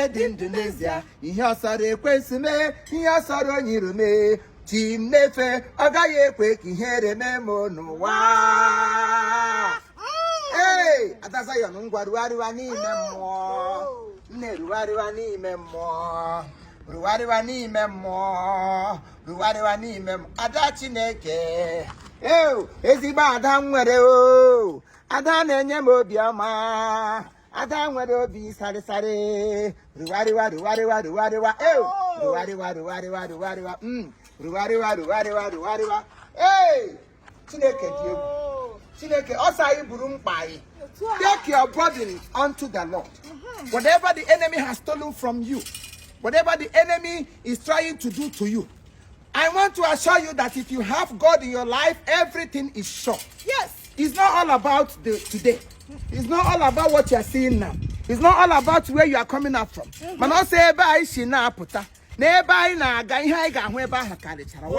dị Indonesia ihe ọsọrọ ekwensu mee ihe ọsọrọ onyiru mee chi mmefe ọ gaghị ekwe ka ihere mee m n'ụwa Ada Zion ngwa rugharịwa n'ime mmụọ nne rugharịwa n'ime mmụọ rugharịwa n'ime mmụọ rugharịwa n'ime Ada Chineke ezigbo ada nwere ada na-enye m obiọma ada nwere obi sarịsarị rugharịwa rugharịwa rugharịwa rugharịwa rugharịwa rugharịwa rugharịwa rugharịwa rugharịwa Chineke dị egwu Chineke ọsọ anyị buru mkpa anyị take your burden unto the Lord whatever the enemy has stolen from you whatever the enemy is trying to do to you I want to assure you that if you have God in your life everything is sure. Yes. It's not all about today. It's not all about what you are seeing now. It's not all about where you are coming up from. But not say eba ishi na aputa. Na eba I na aga ihe I ga-ahụ ebe ahụ karịchara.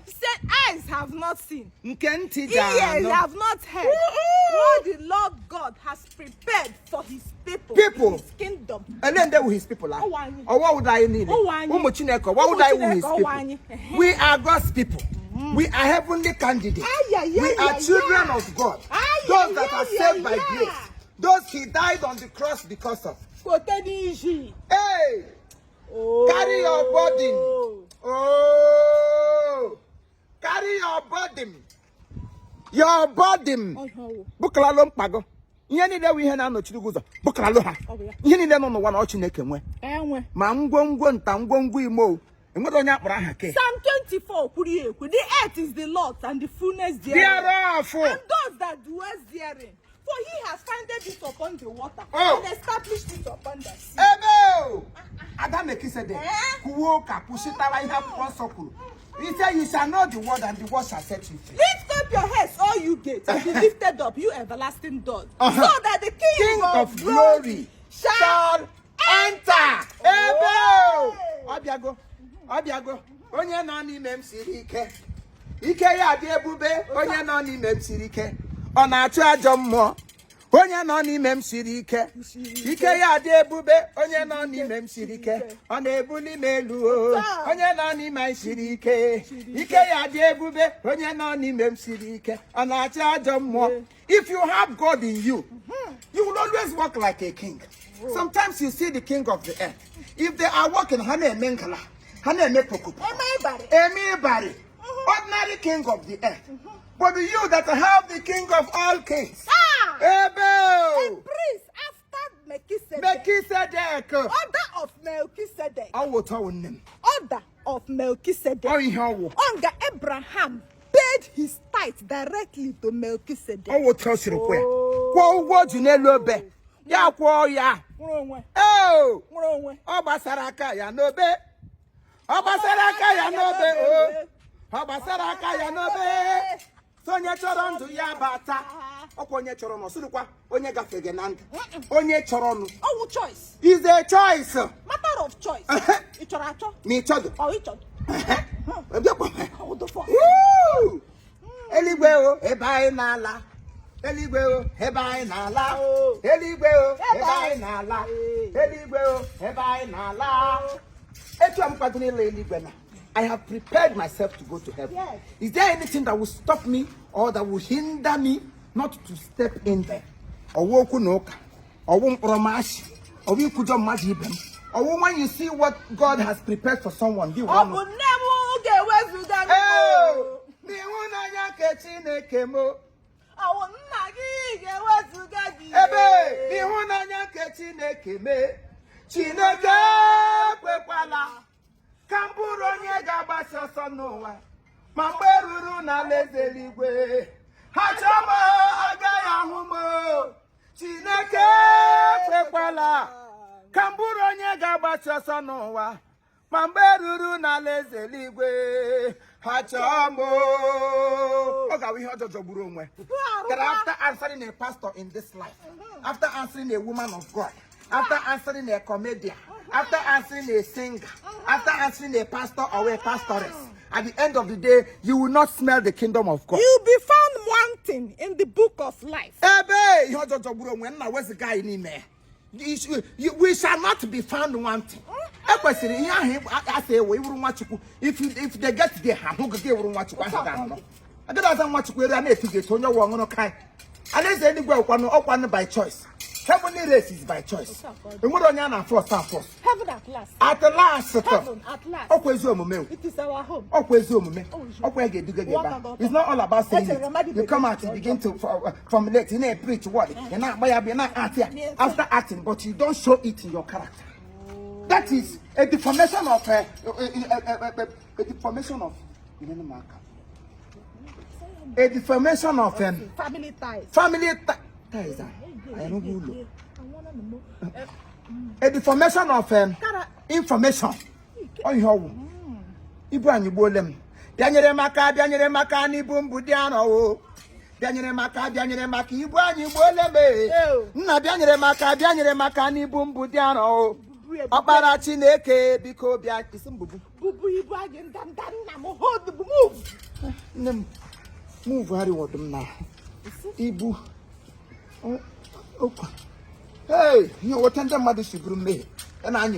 He said eyes have not seen. Nke ears have not heard. What the Lord God has prepared for his people. His kingdom. And then there were his people. Or what would I need? What would I with his people? We are God's people. We are heavenly candidates. We are children of God. Those that are saved by grace. Those he died on the cross because of. Hey! Carry your burden. Carry your burden. Your burden. Bukalalo mpago. Ihe niile wi ihe na no chiri guzo. Bukalalo ha. Ihe niile no no wa na Chineke nwe. Enwe. Ma ngwongwo nta ngwongwo imo. Enwe onye akpara aha ke. Psalm 24 kwuru ekwu. The earth is the Lord's and the fullness thereof. And those that dwell therein. For he has founded it upon the water and established it upon the sea. Adam said, he said, you shall know the word and the word shall set you free. Lift up your heads, all you gates, and be lifted up, you everlasting doors, so that the King of glory shall enter. Obiago, onye no n'ime m siri ike. Ike ya dị ebube, onye no n'ime m siri ike. Ọ na-achụ ajọ mmụọ. Onye nọ n'ime m siri ike. Ike ya dị ebube, onye nọ n'ime m siri ike. Ọ na-ebuli m elu. Onye nọ n'ime m siri ike. Ike ya dị ebube, onye nọ n'ime m siri ike. Ọ na-achụ ajọ mmụọ. If you have God in you, you will always walk like a king. Sometimes you see the king of the earth. If they are walking, hana emengala, hana emepokupo. Everybody. Ordinary king of the earth. But you that have the king of all kings. A priest after Melchizedek. Order of Melchizedek. Order of Melchizedek. Onga Abraham paid his tithe directly to Melchizedek. Onye chọrọ ndụ ya bata ọkwa onye chọrọ no sụrụkwa onye gafege na ndụ onye chọrọ nụ choice is a choice matter of choice ị chọrọ achọ na ịchọdụ eligwe o ebe anyị na-ala eligwe o ebe anyị na-ala eligwe o ebe anyị na-ala eligwe o ebe anyị na-ala etu am kwadoro ile eligwe na I have prepared myself to go to heaven. Yes. Is there anything that will stop me or that will hinder me not to step in there? Or when you see what God has prepared for someone, you want Kamburu onye ga-agbasi ọsọ n'ụwa ma mgbe ruru n'alaeze eluigwe ha chọma agaghị ahụ m Chineke kwekwala kamburu onye ga-agbasi ọsọ n'ụwa ma mgbe ruru n'alaeze eluigwe ha chọma ọ ga-awụ ihe ọjọọ jọgburu onwe that after answering a pastor in this life after answering a woman of God after answering a comedian after answering a singer, after answering a pastor or a pastoress, at the end of the day, you will not smell the kingdom of God. You'll be found wanting in the book of life. Where's the guy in me? We shall not be found wanting. If they get there, I don't watch I don't watch where I make it on your one kind. Unless any one by choice. Heavenly race is by choice. And what on first and first? Heaven at last. At the last, heaven at last. Always home. It is our home. Always home. It's not all about saying it. You come out and begin to formulate, you preach what? You're not after acting, but you don't show it in your character. That is a deformation of a deformation of a deformation of family ties. Family ties. I don't know. A deformation of information. On your Ibrahim Bolem. Daniel Maka, ni Bumbudiano. Daniel Maka, Ibrahim Bolem. Na Daniel Maka, ni Bumbudiano. Aparachi neke biko bia isimbubu. Bubu Ibrahim move. Move very well na. Ibu. Hey, you what tender mother me and I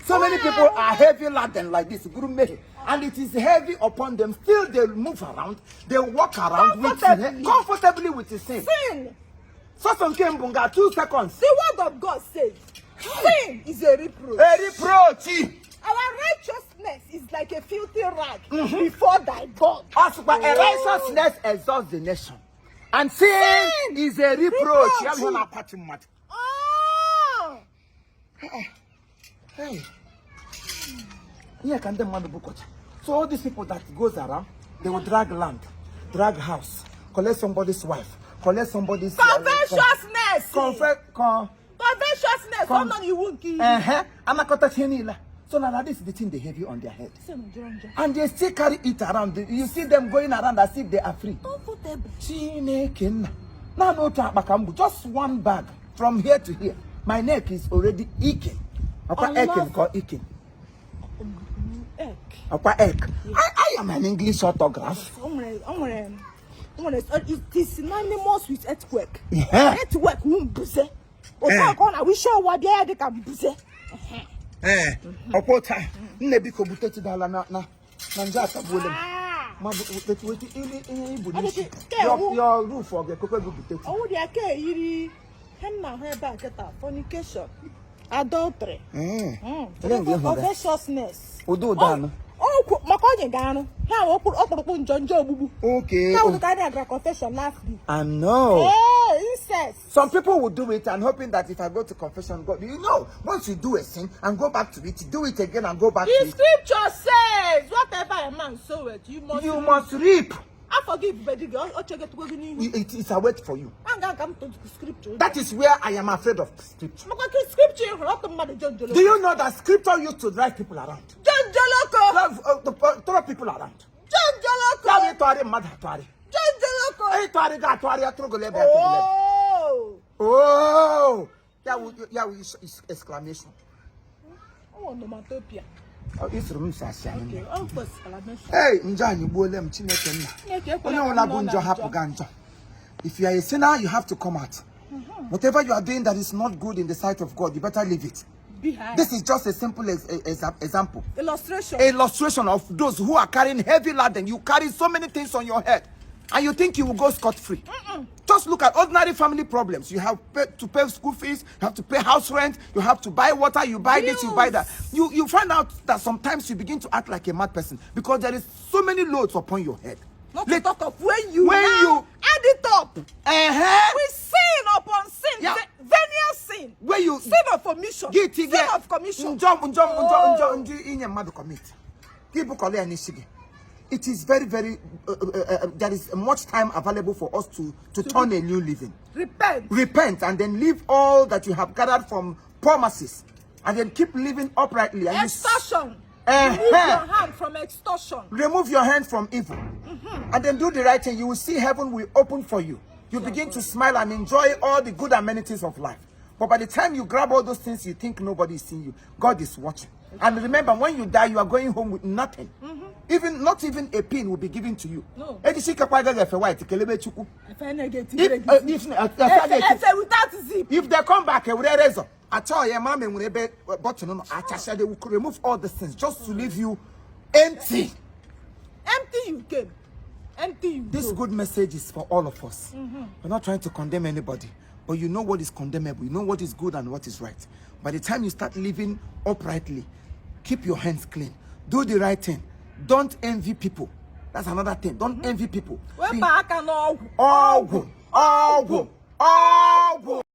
so many people are heavy laden like this, and it is heavy upon them. Still, they move around, they walk around comfortably with the sin. So some came bunga 2 seconds. The word of God says, sin is a reproach. A reproach. Our righteousness is like a filthy rag before thy God. As by a righteousness exalts the nation. And sin is a reproach. Oh. Hey. So all these people that goes around, they will drag land, drag house, collect somebody's wife, collect somebody's covetousness. Covetousness. So now this is the thing they have you on their head. And they still carry it around. You see them going around as if they are free. Just one bag from here to here. My neck is already aching. I am an English orthograph. It is synonymous with earthquake. Yeah. Earthquake won't buzz. I wish you were there. They can buzz. Opota nnebiko buteti dala na njata bolem ma your roof of the cocoa buteti oh they are yiri henna he ba keta fornication adultery covetousness odo dano oh makonye gano ha okpurukpu njonjo ogbugbu okay how the kind of confession last week I know incest. Some people will do it and hoping that if I go to confession, God, you know, once you do a sin and go back to it, do it again and go back to it. The scripture says, whatever a man soweth, you must reap. I forgive, but it is a wait for you. Come to scripture. That is where I am afraid of scripture. Do you know that scripture used to drive people around? Throw people around. Oh, yeah, exclamation. It's room hey, Njani Bolem Chineken. If you are a sinner, you have to come out. Whatever you are doing that is not good in the sight of God, you better leave it. This is just a simple example. Illustration of those who are carrying heavy laden. You carry so many things on your head. And you think you will go scot-free. Just look at ordinary family problems. You have to pay school fees, you have to pay house rent, you have to buy water, you buy this, you buy that. You find out that sometimes you begin to act like a mad person because there is so many loads upon your head. Not to talk of when you add it up. We sin upon sin. Yeah. Venial sin. When you sin of omission. Sin of commission. It is very, very, there is much time available for us to turn a new living. Repent and then leave all that you have gathered from promises and then keep living uprightly. And extortion. Remove your hand from extortion. Remove your hand from evil. And then do the right thing. You will see heaven will open for you. You begin to smile and enjoy all the good amenities of life. But by the time you grab all those things, you think nobody is seeing you. God is watching. And remember, when you die, you are going home with nothing. Even not even a pin will be given to you. No. If without zip. If they come back with a razor, I tell your mom when they button they will remove all the things just to leave you empty. Empty you came. Empty you This good message is for all of us. We're not trying to condemn anybody, but you know what is condemnable, you know what is good and what is right. By the time you start living uprightly, keep your hands clean, do the right thing. Don't envy people. That's another thing. Don't envy people.